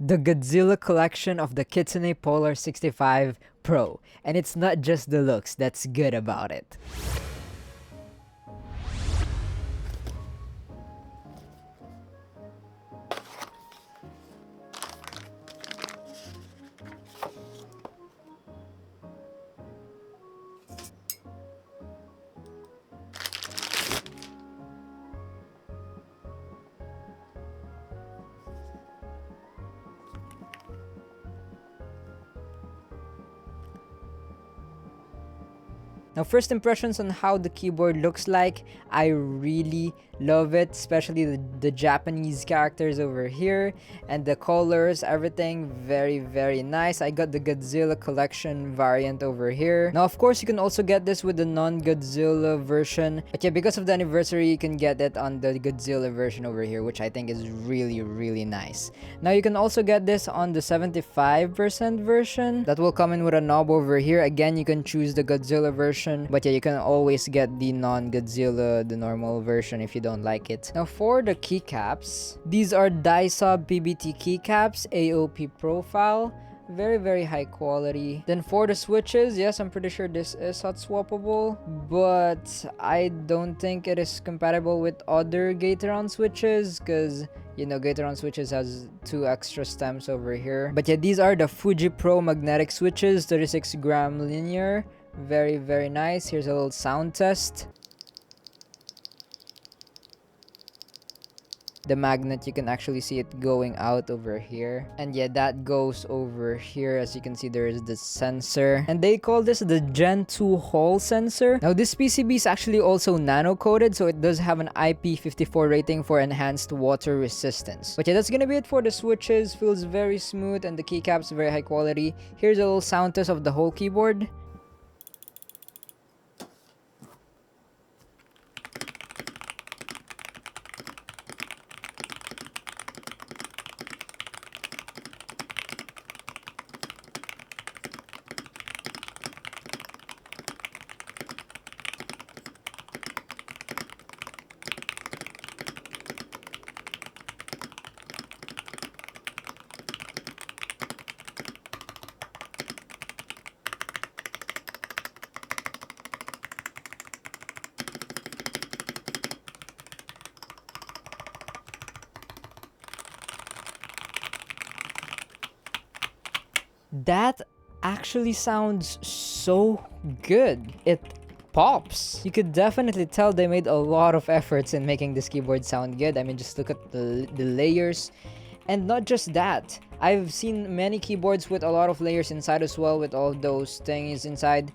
The Godzilla collection of the KITSUNE Polar 65 Pro. And it's not just the looks that's good about it. Now, first impressions on how the keyboard looks like, I really love it, especially the Japanese characters over here and the colors, everything very nice. I got the Godzilla collection variant over here. Now, of course, you can also get this with the non-Godzilla version, but yeah, because of the anniversary, you can get it on the Godzilla version over here, which I think is really nice. Now, you can also get this on the 75% version that will come in with a knob over here. Again, you can choose the Godzilla version, but yeah, you can always get the non-Godzilla, the normal version if you don't like it. Now for the keycaps, these are Dye-Sub PBT keycaps, AOP profile, very high quality. Then for the switches, yes, I'm pretty sure this is hot swappable, but I don't think it is compatible with other Gateron switches because, you know, Gateron switches has 2 extra stems over here. But yeah, these are the Fuji Pro magnetic switches, 36 gram linear. Very nice. Here's a little sound test. The magnet, you can actually see it going out over here, and yeah, that goes over here. As you can see, there is the sensor, and they call this the Gen 2 Hall sensor. Now this PCB is actually also nano coated, so it does have an IP54 rating for enhanced water resistance. But yeah, that's gonna be it for the switches. Feels very smooth, and the keycaps very high quality. Here's a little sound test of the whole keyboard. That actually sounds so good. It pops. You could definitely tell they made a lot of efforts in making this keyboard sound good. I mean, just look at the layers. And not just that, I've seen many keyboards with a lot of layers inside as well, with all those things inside.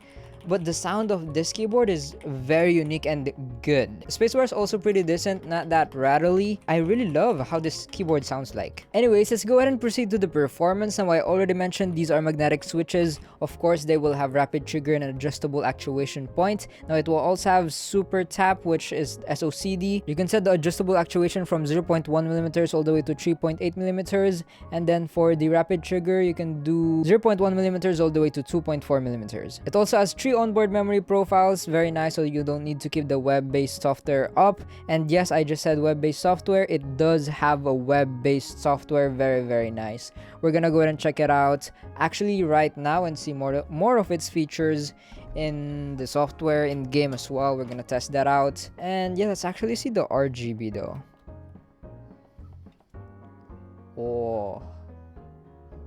But the sound of this keyboard is very unique and good. Spacebar is also pretty decent, not that rattly. I really love how this keyboard sounds like. Anyways, let's go ahead and proceed to the performance. Now, I already mentioned these are magnetic switches. Of course, they will have rapid trigger and an adjustable actuation point. Now, it will also have super tap, which is SOCD. You can set the adjustable actuation from 0.1mm all the way to 3.8mm. And then for the rapid trigger, you can do 0.1mm all the way to 2.4mm. It also has 3 onboard memory profiles, very nice, so you don't need to keep the web-based software up. And yes, I just said web-based software. It does have a web-based software, very nice. We're gonna go ahead and check it out actually right now and see more of its features in the software, in game as well. We're gonna test that out. And yeah, let's actually see the RGB though. Oh,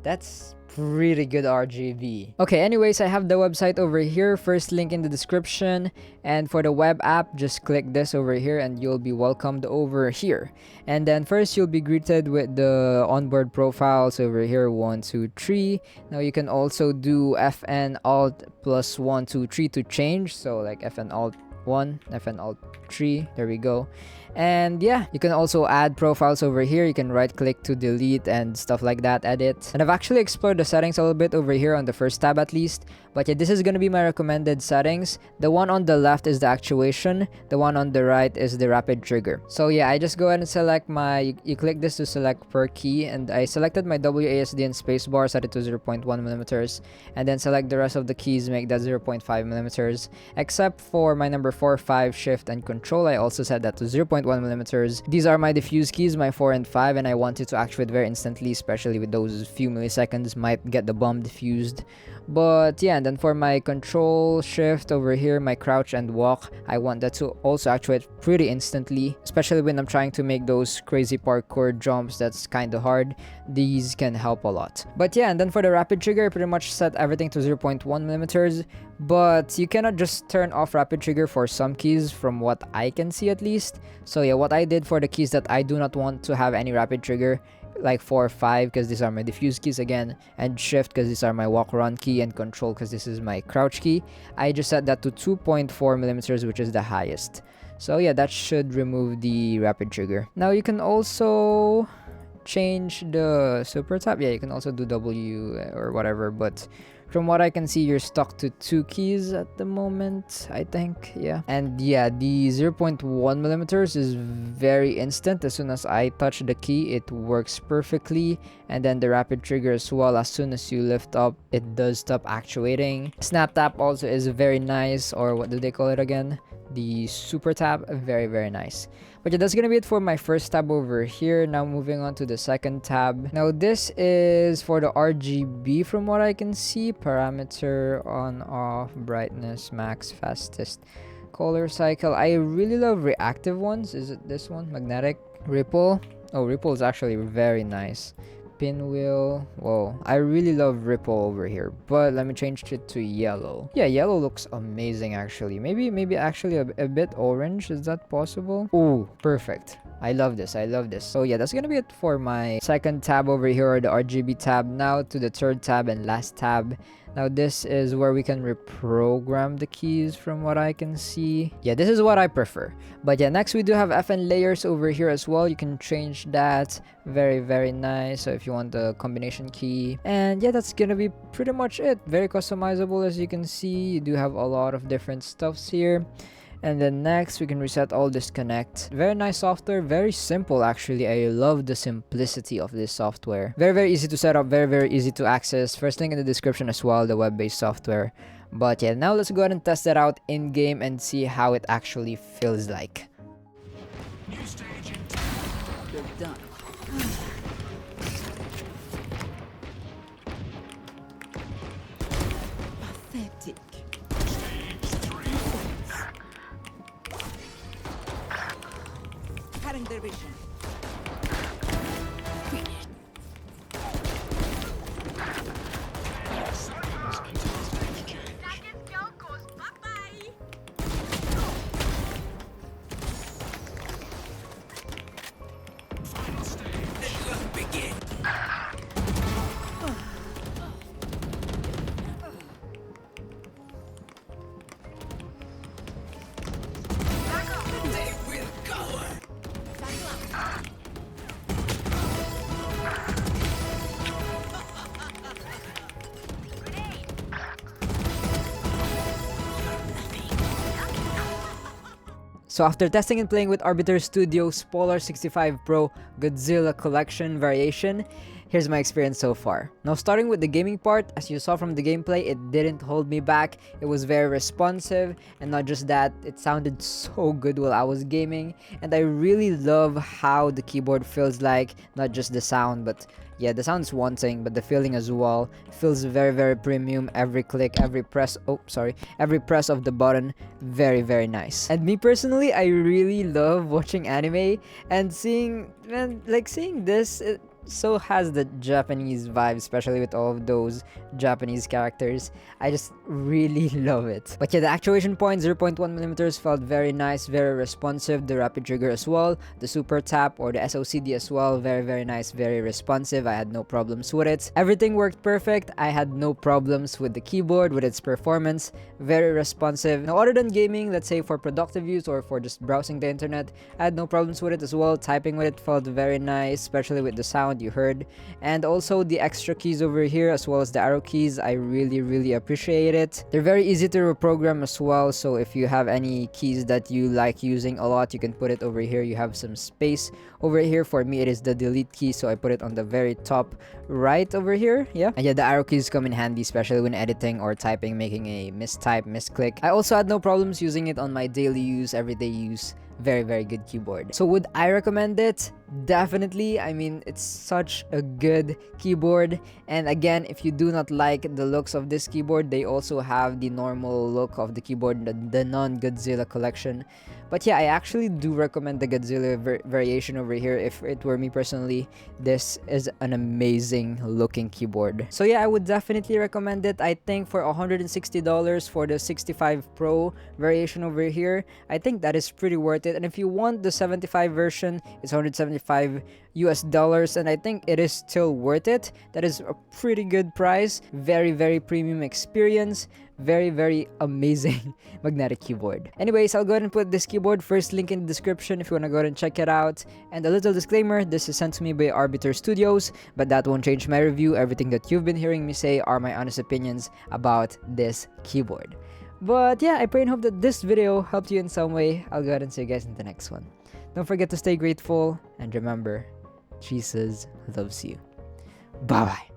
that's pretty good RGB. Okay, anyways, I have the website over here. First link in the description. And for the web app, just click this over here and you'll be welcomed over here. And then first, you'll be greeted with the onboard profiles over here, 1, 2, 3. Now you can also do FN Alt plus 1, 2, 3 to change. So like FN Alt 1, FN Alt 3. There we go. And yeah, you can also add profiles over here. You can right click to delete and stuff like that, edit. And I've actually explored the settings a little bit over here on the first tab at least. But yeah, this is going to be my recommended settings. The one on the left is the actuation. The one on the right is the rapid trigger. So yeah, I just go ahead and select my, you click this to select per key. And I selected my WASD and spacebar, set it to 0.1mm. And then select the rest of the keys, make that 0.5mm. Except for my number 4, 5, shift, and control, I also set that to 0.1mm. millimeters. These are my diffuse keys, my 4 and 5, and I want it to actuate very instantly, especially with those few milliseconds might get the bomb diffused. But yeah, and then for my control shift over here, my crouch and walk, I want that to also actuate pretty instantly, especially when I'm trying to make those crazy parkour jumps that's kind of hard. These can help a lot. But yeah, and then for the rapid trigger, I pretty much set everything to 0.1 millimeters, but you cannot just turn off rapid trigger for some keys from what I can see at least. So yeah, what I did for the keys that I do not want to have any rapid trigger, like 4 or 5 because these are my diffuse keys again, and shift because these are my walk run key, and control because this is my crouch key, I just set that to 2.4 millimeters, which is the highest. So yeah, that should remove the rapid trigger. Now you can also change the super tap. Yeah, you can also do W or whatever, but from what I can see, you're stuck to 2 keys at the moment, I think. Yeah. And yeah, the 0.1 millimeters is very instant. As soon as I touch the key, it works perfectly. And then the rapid trigger as well, as soon as you lift up, it does stop actuating. Snap tap also is very nice, or what do they call it again? The super tap. Very, very nice. But yeah, that's gonna be it for my first tab over here. Now moving on to the second tab. Now this is for the RGB from what I can see. Parameter, on, off, brightness, max, fastest, color cycle. I really love reactive ones. Is it this one? Magnetic, ripple. Oh, ripple is actually very nice. Pinwheel. Whoa, I really love ripple over here, but let me change it to yellow. Yeah, yellow looks amazing actually. Maybe actually a bit orange. Is that possible? Ooh, perfect. I love this. I love this. So yeah, that's gonna be it for my second tab over here, or the RGB tab. Now to the third tab and last tab. Now this is where we can reprogram the keys from what I can see. Yeah, this is what I prefer. But yeah, next we do have FN layers over here as well. You can change that. Very, very nice. So if you want the combination key. And yeah, that's gonna be pretty much it. Very customizable, as you can see. You do have a lot of different stuffs here. And then next we can reset all disconnect. Very nice software, very simple actually. I love the simplicity of this software. Very, very easy to set up, very, very easy to access. First link in the description as well, the web-based software. But yeah, now let's go ahead and test that out in game and see how it actually feels like. You're done. Pathetic. Cutting their vision. Finished. So after testing and playing with Arbiter Studio's Polar 65 Pro Godzilla Collection variation, here's my experience so far. Now starting with the gaming part, as you saw from the gameplay, it didn't hold me back. It was very responsive, and not just that, it sounded so good while I was gaming. And I really love how the keyboard feels like, not just the sound, but yeah, the sound's one thing, but the feeling as well. It feels very, very premium. Every click, every press, every press of the button, very, very nice. And me personally, I really love watching anime and seeing this. It so has the Japanese vibe, especially with all of those Japanese characters. I just really love it. But yeah, the actuation point 0.1 millimeters felt very nice, very responsive. The rapid trigger as well, the super tap or the SOCD as well, very, very nice, very responsive. I had no problems with it. Everything worked perfect. I had no problems with the keyboard, with its performance, very responsive. Now other than gaming, let's say for productive use or for just browsing the internet, I had no problems with it as well. Typing with it felt very nice, especially with the sound you heard. And also the extra keys over here, as well as the arrow keys, I really appreciate it. They're very easy to reprogram as well, so if you have any keys that you like using a lot, you can put it over here. You have some space over here. For me, it is the delete key, so I put it on the very top right over here. Yeah, and yeah, the arrow keys come in handy, especially when editing or typing, making a mistype, misclick. I also had no problems using it on my daily use, everyday use. very, very good keyboard. So would I recommend it? Definitely. I mean, it's such a good keyboard. And again, if you do not like the looks of this keyboard, they also have the normal look of the keyboard, the non-Godzilla collection. But yeah, I actually do recommend the Godzilla variation over here. If it were me personally, this is an amazing looking keyboard. So yeah, I would definitely recommend it. I think for $160 for the 65 Pro variation over here, I think that is pretty worth it. And if you want the 75 version, it's $175 US, and I think it is still worth it. That is a pretty good price. Very, very premium experience. Very, very amazing magnetic keyboard. Anyways, I'll go ahead and put this keyboard first link in the description if you want to go ahead and check it out. And a little disclaimer, this is sent to me by Arbiter Studios, but that won't change my review. Everything that you've been hearing me say are my honest opinions about this keyboard. But yeah, I pray and hope that this video helped you in some way. I'll go ahead and see you guys in the next one. Don't forget to stay grateful, and remember, Jesus loves you. Bye-bye.